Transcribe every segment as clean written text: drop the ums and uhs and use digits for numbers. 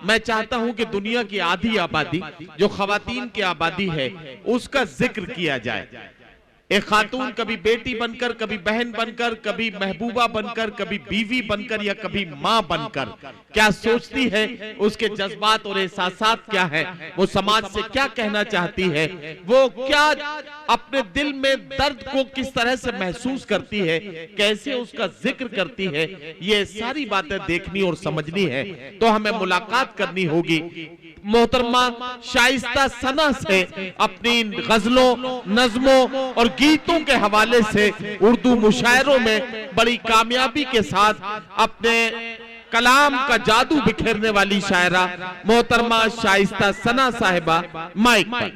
मैं चाहता हूं कि दुनिया की आधी आबादी जो खवातीन की आबादी है उसका जिक्र किया जाए। एक खातून कभी बेटी बनकर, कभी बहन बनकर, कभी महबूबा बनकर, कभी बीवी बनकर या कभी मां बनकर क्या सोचती है, उसके जज्बात और एहसासात क्या है, वो समाज से क्या कहना चाहती है, वो क्या अपने दिल में दर्द को किस तरह से महसूस करती है, कैसे उसका जिक्र करती है, ये सारी बातें देखनी और समझनी है। तो हमें मुलाकात करनी होगी मोहतरमा शाइस्ता सना से, अपनी गजलों, नज़मों और गीतों के हवाले से उर्दू मुशायरों में बड़ी कामयाबी के साथ अपने कलाम का जादू बिखेरने वाली शायरा मोहतरमा शाइस्ता सना साहिबा माइक पर।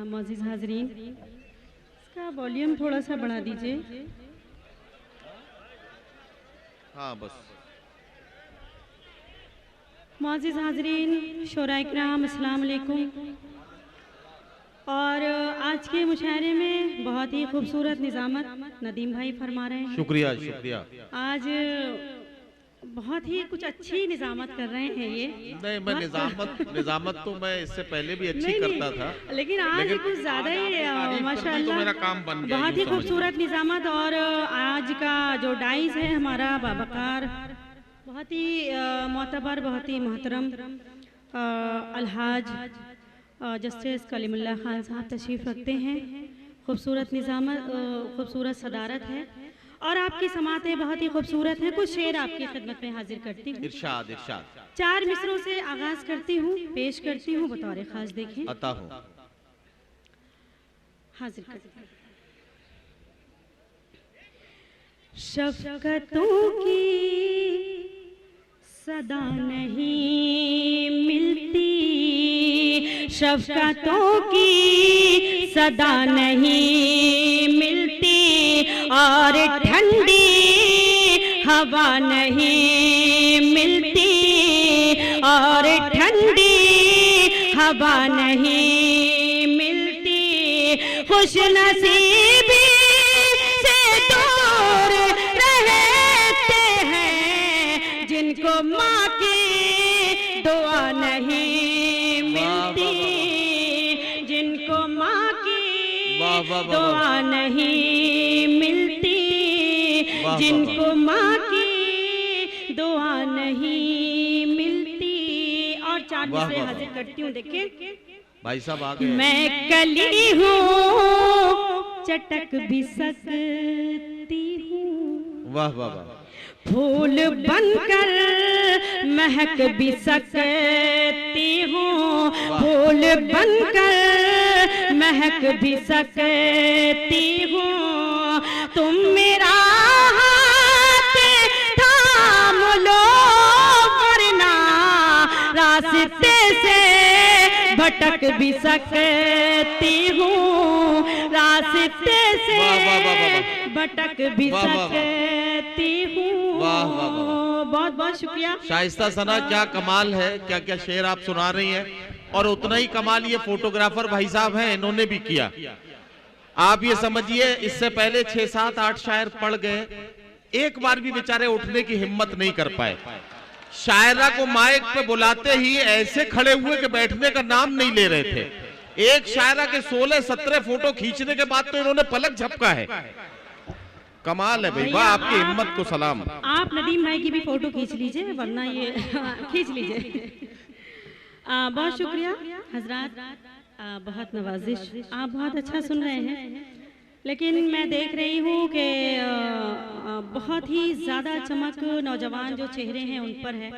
मोअज़्ज़िज़ हाज़रीन, इसका वॉल्यूम थोड़ा सा बढ़ा दीजिए। हाँ बस। मोअज़्ज़िज़ हाज़रीन, शोराए किराम, अस्सलाम वालेकुम। और आज के मुशायरे में बहुत ही खूबसूरत निज़ामत नदीम भाई फरमा रहे हैं। शुक्रिया शुक्रिया। आज बहुत ही कुछ अच्छी निज़ामत कर रहे हैं ये। नहीं, मैं निज़ामत तो मैं इससे पहले भी अच्छी करता था, लेकिन आज कुछ ज़्यादा ही माशाअल्लाह मेरा काम बन गया। बहुत ही खूबसूरत निज़ामत। और आज का जो डाइस है हमारा बाबकार, बहुत ही मोतबर, बहुत ही मोहतरम अलहाज जस्टिस कलीमुल्लाह खान साहब तशरीफ़ रखते हैं। खूबसूरत निज़ामत, खूबसूरत सदारत है और आपकी समातें बहुत ही खूबसूरत हैं। कुछ शेर आपकी खिदमत में हाजिर करती हूँ। इरशाद इरशाद। 4 मिसरों से आगाज करती हूँ, पेश करती हूँ, बतौर खास देखें। अता हूँ। हाजिर करती हूँ। शफ़क़तों की सदा नहीं मिलती, शफ़क़तों की सदा नहीं मिलती, और ठंडी हवा नहीं मिलती, और ठंडी हवा नहीं मिलती। खुशनसीबी से दूर रहते हैं जिनको माँ की दुआ नहीं मिलती, जिनको माँ की दुआ नहीं मिलती, जिनको माँ की दुआ नहीं मिलती। और 4 मिसरे हाजिर करती हूँ, देखिए। भाई साहब आ गए। मैं कली हूँ, चटक भी सकती हूँ, वाह वाह वाह। फूल बनकर महक भी सकती हूँ, फूल बनकर महक भी सकती हूँ। तुम मेरा हाथ थाम लो वरना रास्ते से भटक भी सकती हूँ, रास्ते से भटक भी सकती हूँ। बहुत बहुत शुक्रिया शाइस्ता सना, क्या कमाल है, क्या क्या शेर आप सुना रही हैं। और उतना ही कमाल ये फोटोग्राफर भाई साहब हैं, इन्होंने भी किया। आप ये समझिए, इससे पहले 6, 7, 8 शायर पढ़ गए, एक बार भी बेचारे उठने की हिम्मत नहीं कर पाए। शायरा को माइक पे बुलाते ही ऐसे खड़े हुए कि बैठने का नाम नहीं ले रहे थे। एक शायरा के 16-17 फोटो खींचने के बाद तो इन्होंने पलक झपका है। कमाल है भाई, वाह, आपकी हिम्मत को सलाम। आप नदीम भाई की भी फोटो खींच लीजिए, वरना ये खींच लीजिए। बहुत शुक्रिया हजरात, बहुत नवाजिश। आप बहुत अच्छा सुन रहे हैं, लेकिन मैं देख रही हूँ कि बहुत ही ज़्यादा चमक नौजवान जो चेहरे हैं उन पर है।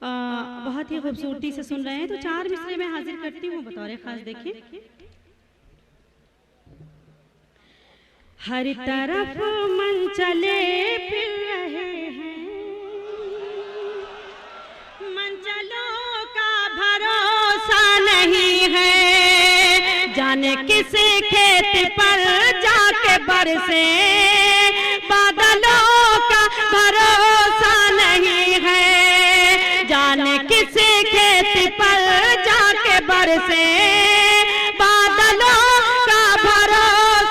बहुत ही खूबसूरती से सुन रहे हैं। तो 4 मिसरे में हाजिर करती हूँ, बतौर खास देखिए। हर तरफ मन चले फिर रहे हैं, मंचलों का भरोसा नहीं है, जाने किस खेत पर जाके बरसे बादलों का भरोसा नहीं है, जाने किस खेत पर जाके बरसे बादलों का भरोसा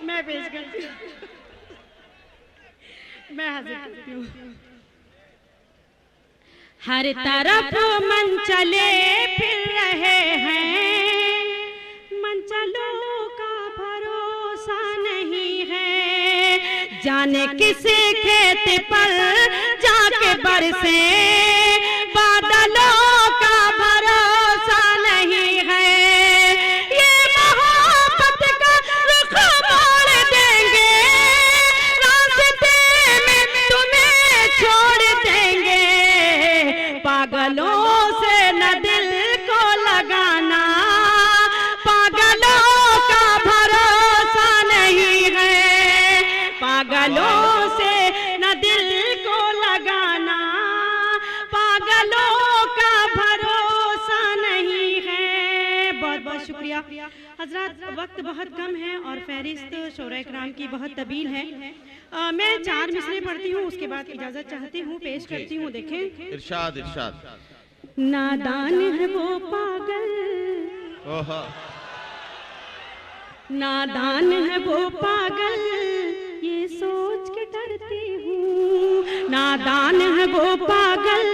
मैं पेश करती हूँ, मैं हाजिर करती हूँ। हर तरफ मन चले फिर रहे हैं, मंचलों का भरोसा नहीं है, जाने किसी खेत पर जाके बरसे बादलों का भरोसा नहीं है, ये मोहब्बत का रुख मोड़ देंगे, रास्ते में तुम्हें छोड़ देंगे, पागलों से न दिल को लगाना, पागलों का भरोसा नहीं है, पागलों से न दिल को लगाना, पागलों का भरोसा नहीं है। बहुत बहुत शुक्रिया हजरत, वक्त बहुत कम है और फहरिस्त शोरा इकराम की बहुत तवील है। मैं 4 मिसरे पढ़ती हूँ, उसके बाद इजाजत चाहती हूँ, पेश करती हूँ। देखें, इरशाद इरशाद। नादान है वो पागल, नादान है वो पागल, ये सोच के डरती हूँ, नादान है वो पागल,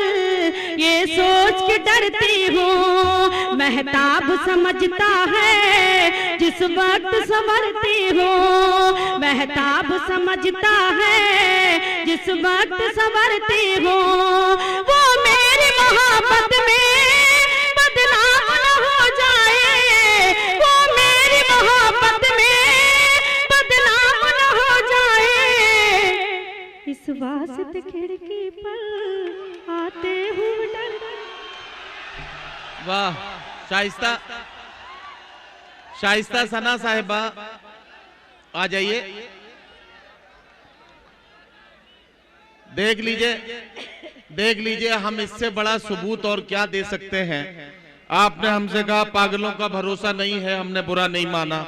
ये सोच के डरती हूँ, महताब समझता है जिस वक्त संवरती हूँ, महताब समझता है जिस वक्त संवरती हूँ, वो मेरी मोहब्बत में बदनाम न हो जाए, वो मेरी मोहब्बत में बदनाम न हो जाए, इस वास्ते खिड़की पर आते हुए डर। वाह, शाइस्ता शाइस्ता सना साहिबा आ जाइए। देख लीजिए हम इससे बड़ा सबूत और क्या दे सकते हैं। आपने हमसे कहा पागलों का भरोसा नहीं है, हमने बुरा नहीं माना,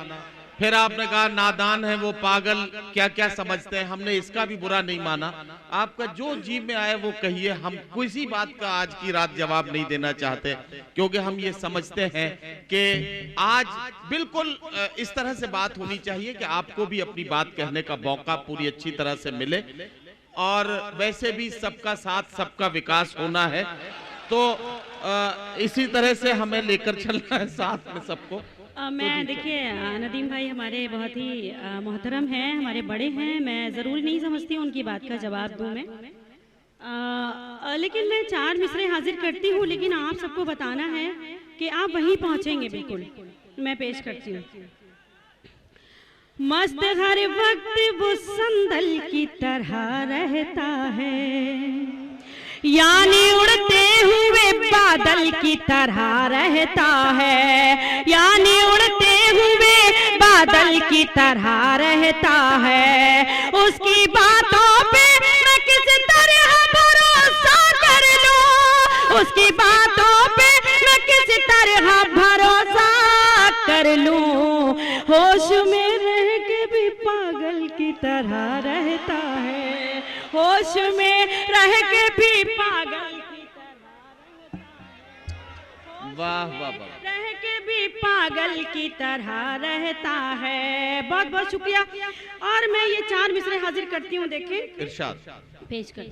फिर आपने कहा नादान है वो पागल, क्या क्या समझते हैं, हमने इसका भी बुरा नहीं माना। आपका जो जी में आए वो कहिए, हम किसी बात का आज की रात जवाब नहीं देना चाहते, क्योंकि हम ये समझते हैं कि आज बिल्कुल इस तरह से बात होनी चाहिए कि आपको भी अपनी बात कहने का मौका पूरी अच्छी तरह से मिले, और वैसे भी सबका साथ सबका विकास होना है, तो इसी तरह से हमें लेकर चलना है साथ में सबको। मैं देखिए नदीम भाई हमारे बहुत ही मोहतरम हैं, हमारे बड़े हैं, मैं ज़रूरी नहीं समझती हूँ उनकी बात का जवाब दूँ मैं, लेकिन मैं 4 मिसरे हाजिर करती हूँ, लेकिन आप सबको बताना है कि आप वहीं पहुँचेंगे बिल्कुल। मैं पेश करती हूँ। मस्त हर वक्त वो संदल की तरह रहता है, यानी उड़ते हुए बादल की तरह रहता है, यानी उड़ते हुए बादल की तरह रहता है, उसकी बातों पे मैं किस तरह भरोसा कर लूं, उसकी बातों पे मैं किस तरह भरोसा कर लूं, होश में रह के भी पागल की तरह रहता है, होश में रह के भी पागल की तरह, वाह वाह वाह, रह के भी पागल की तरह रहता है। बहुत बहुत शुक्रिया। और मैं ये 4 मिसरे हाजिर करती हूँ, देखें, इरशाद पेश कर।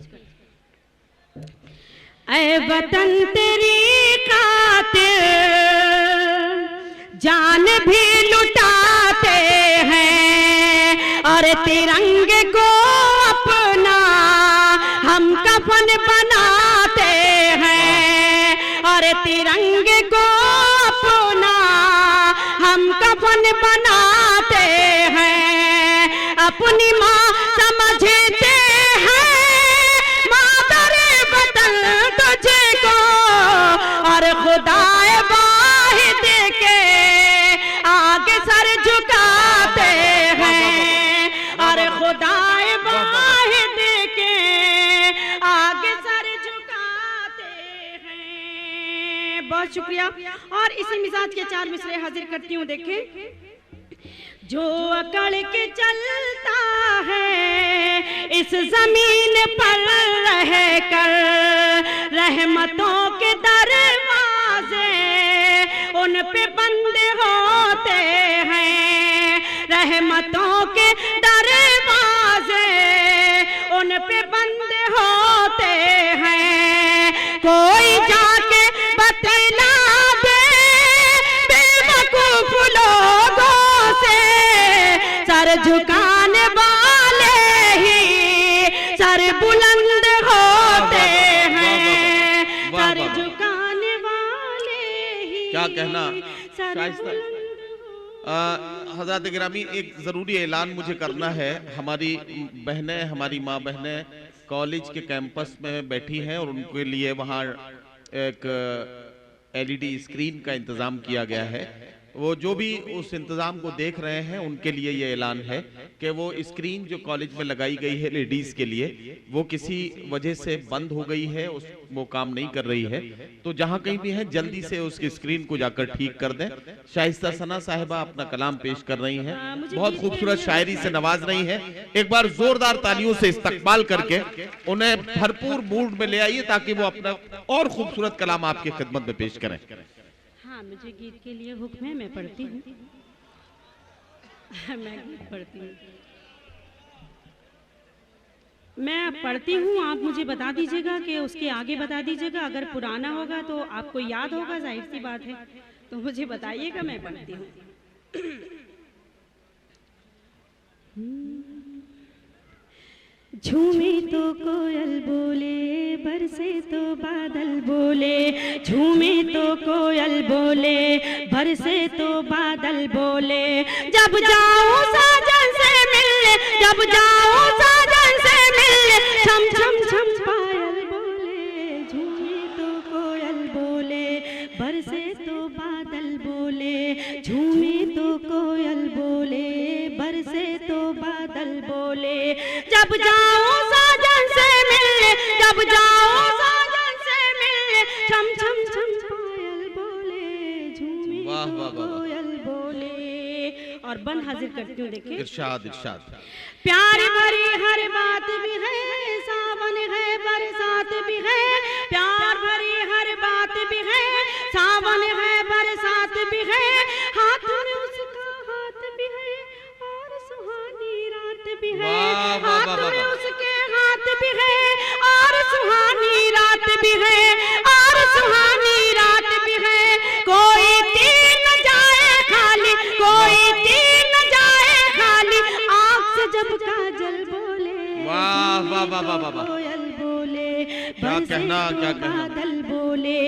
ऐ वतन तेरी खातिर जान भी लुटाते हैं, और तिरंगे को अपना हम कफन बनाते हैं, और तिरंगे को अपना हम कफन बनाते हैं, अपनी माँ समझते हैं मादरे वतन तुझको, और खुदाए वाहिद के आगे सर झुकाते हैं, और खुदाए वाहिद के आगे सर झुकाते हैं। बहुत शुक्रिया। और इसी मिजाज के 4 मिसरे हाजिर करती हूँ, देखें। जो अकड़ के चलता है इस जमीन पर रह कर, रहमतों के दरवाजे उन पे बंद होते हैं, रहमतों के दरवाजे उन पे बंद होते हैं। कोई जाके बतला दे बेवकूफ लोगों से, सर झुकाने वाले ही सर बुलंद होते हैं। सर झुकाने वाले ही क्या कहना शाइस्ता। बुलंद हज़रात गिरामी, एक ज़रूरी ऐलान मुझे करना है। हमारी बहनें, हमारी माँ बहनें कॉलेज के कैंपस में बैठी हैं और उनके लिए वहाँ एक LED स्क्रीन का इंतज़ाम किया गया है। वो जो भी उस इंतज़ाम को देख रहे हैं उनके लिए ये ऐलान है कि वो स्क्रीन जो कॉलेज में लगाई गई है लेडीज़ के लिए, वो किसी वजह से बंद हो गई है, वो काम नहीं कर रही है। तो जहाँ कहीं भी है जल्दी से उसकी स्क्रीन को जाकर ठीक कर दें। शाइस्ता सना साहिबा अपना कलाम पेश कर रही हैं, बहुत खूबसूरत शायरी से नवाज रही हैं। एक बार जोरदार तालियों से इस्तकबाल करके उन्हें भरपूर मूड में ले आइए ताकि वो अपना और खूबसूरत कलाम आपकी खिदमत में पेश करें। हाँ, मुझे गीत के लिए हुक्म है, मैं पढ़ती हूँ। मैं गीत पढ़ती हूँ, मैं पढ़ती हूँ। आप मुझे बता दीजिएगा कि उसके आगे बता दीजिएगा। अगर पुराना होगा तो आपको याद होगा, जाहिर सी बात है, तो मुझे बताइएगा, मैं पढ़ती हूँ। झूमे तो कोयल बोले, बरसे तो बादल बोले। झूमे तो कोयल बोले, बरसे तो बादल बोले। जब जाऊं साजन से मिलने, जब जाऊं साजन से मिलने, छम छम छम पायल बोले। झूमे तो कोयल बोले, बरसे तो बादल बोले। झूमे तो कोयल बोले, बरसे तो बादल बोले। जब जाऊं साजन से मिलने, जब जाऊं साजन से मिलने, छम छम छम पायल बोले। झूमे तो कोयल बोले। और बन हाजिर करती हूँ, देखिए। इरशाद इरशाद। प्यार भरी हर बात भी है, सावन है बरसात भी है। प्यार भरी हर बात भी है, सावन है बरसात भी है। हाथ में उसका हाथ भी है और सुहानी रात भी है। हाथ में उसके हाथ भी है और सुहानी रात भी है, और सुहानी रात भी है। कोई तीर न जाए खाली, कोई तीर न जाए खाली, आँख से जब काजल बोले। वाह वाह वाह वाह वाह। कोयल बोले, क्या कहना, क्या कहना। बादल बोले।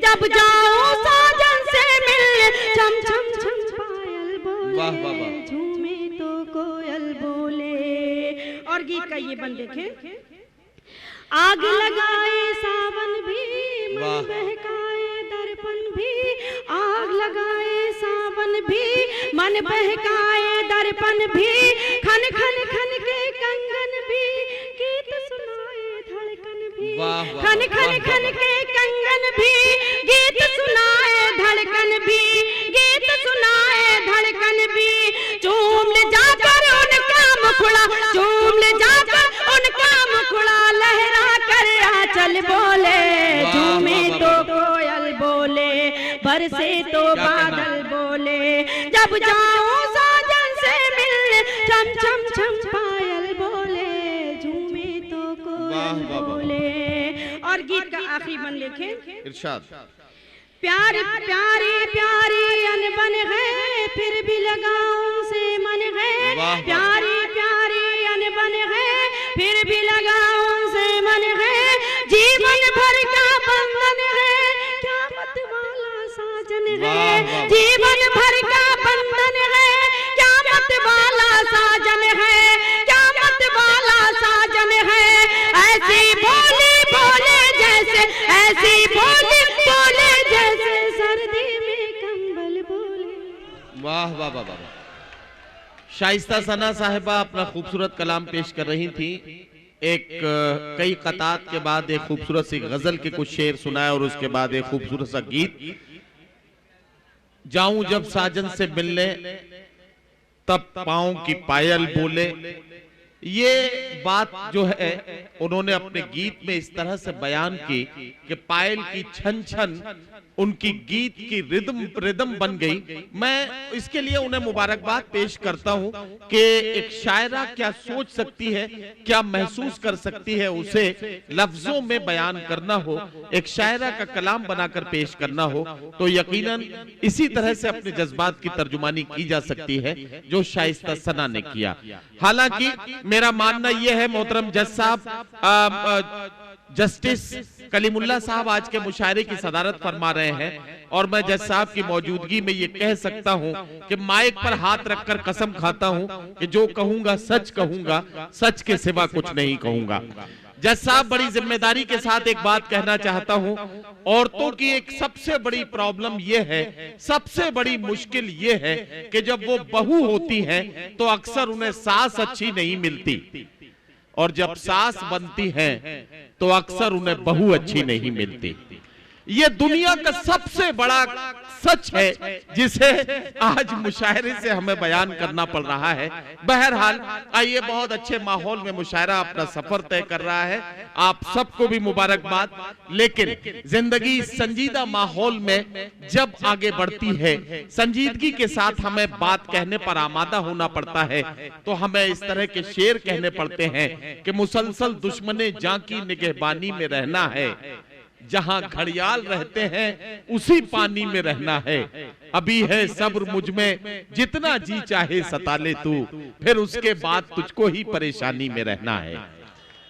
जब जाऊं साजन से मिलने, छम छम छम पायल बोले। वाह वाह वाह। झूमे तो कोयल बोले। और गीत का ये बन देखें। आग लगाए सावन भी, मन बहकाए दर्पण भी। आग लगाए सावन भी, मन बहकाए दर्पण भी। खन खन खन के कंगन भी, गीत सुनाए धड़कन भी। खन खन खन के कंगन भी, गीत सुनाए धड़कन भी। गीत सुनाए धड़कन भी। चूम ले जाकर उनका मुखड़ा, चूम ले जाकर उनका मुखड़ा, लहरा कर आंचल बोले। झूमे तो कोयल बोले, बरसे तो बादल बोले। जब जाऊं साजन से मिलने, छम छम छम पायल बोले। झूमे तो कोयल बोले। और गीत का आखिरी बन लिखे। इरशाद। प्यारी प्यारी प्यारी अनबन है, फिर भी लगाऊं से मन है। प्यारी प्यारी अनबन है, फिर भी लगाऊं से मन है। जीवन भर का बंधन है, क्या मत वाला साजन है। जीवन भर का बंधन है, क्या मत वाला साजन है। क्या मत वाला साजन है। ऐसी बोली बोले जैसे, ऐसी बोली बोले जैसे सर्दी में कंबल बोले। वाह वाह वाह वाह। शाइस्ता सना साहिबा अपना खूबसूरत कलाम पेश कर रही थी। एक कई कतात के बाद एक खूबसूरत सी गजल के कुछ शेर सुनाए और उसके बाद एक खूबसूरत सा गीत। जाऊं जब साजन से मिलने, तब पाँव की पायल बोले। ये बात जो है उन्होंने अपने गीत में इस तरह से बयान की कि पायल की छन छन उनकी गीत की रिदम बन गई। मैं इसके लिए उन्हें मुबारकबाद पेश करता हूं कि एक शायरा क्या सोच सकती है, क्या महसूस कर सकती है, उसे लफ्जों में बयान करना हो, एक शायरा का कलाम बनाकर पेश करना हो, तो यकीनन इसी तरह से अपने जज्बात की तर्जुमानी की जा सकती है जो शाइस्ता सना ने किया। हालांकि मेरा मानना यह है, मोहतरम जज साहब, जस्टिस कलीमुल्लाह साहब आज के मुशायरे की सदारत फरमा रहे हैं और मैं जज साहब की मौजूदगी में ये कह सकता हूं कि माइक पर हाथ रखकर कसम खाता हूं कि जो कहूंगा सच कहूंगा, सच के सिवा कुछ नहीं कहूंगा। जज साहब, बड़ी जिम्मेदारी के साथ एक बात कहना चाहता हूं। औरतों की एक सबसे बड़ी प्रॉब्लम यह है, सबसे बड़ी मुश्किल यह है कि जब वो बहू होती हैं तो अक्सर उन्हें सास अच्छी नहीं मिलती और जब सास बनती हैं तो अक्सर उन्हें बहू अच्छी नहीं मिलती। ये दुनिया का सबसे बड़ा सच है जिसे आज मुशायरे से हमें बयान करना पड़ रहा है। बहरहाल आइए, बहुत अच्छे माहौल में मुशायरा अपना सफर तय कर रहा है, आप सबको भी मुबारकबाद। लेकिन जिंदगी संजीदा माहौल में जब आगे बढ़ती है, संजीदगी के साथ हमें बात कहने पर आमादा होना पड़ता है, तो हमें इस तरह के शेर कहने पड़ते हैं कि मुसलसल दुश्मने जां की निगहबानी में रहना है, जहां घड़ियाल रहते हैं उसी पानी में रहना है, अभी है सब्र मुझ में जितना जी चाहे सता ले तू, फिर उसके बाद तुझको ही परेशानी में रहना है।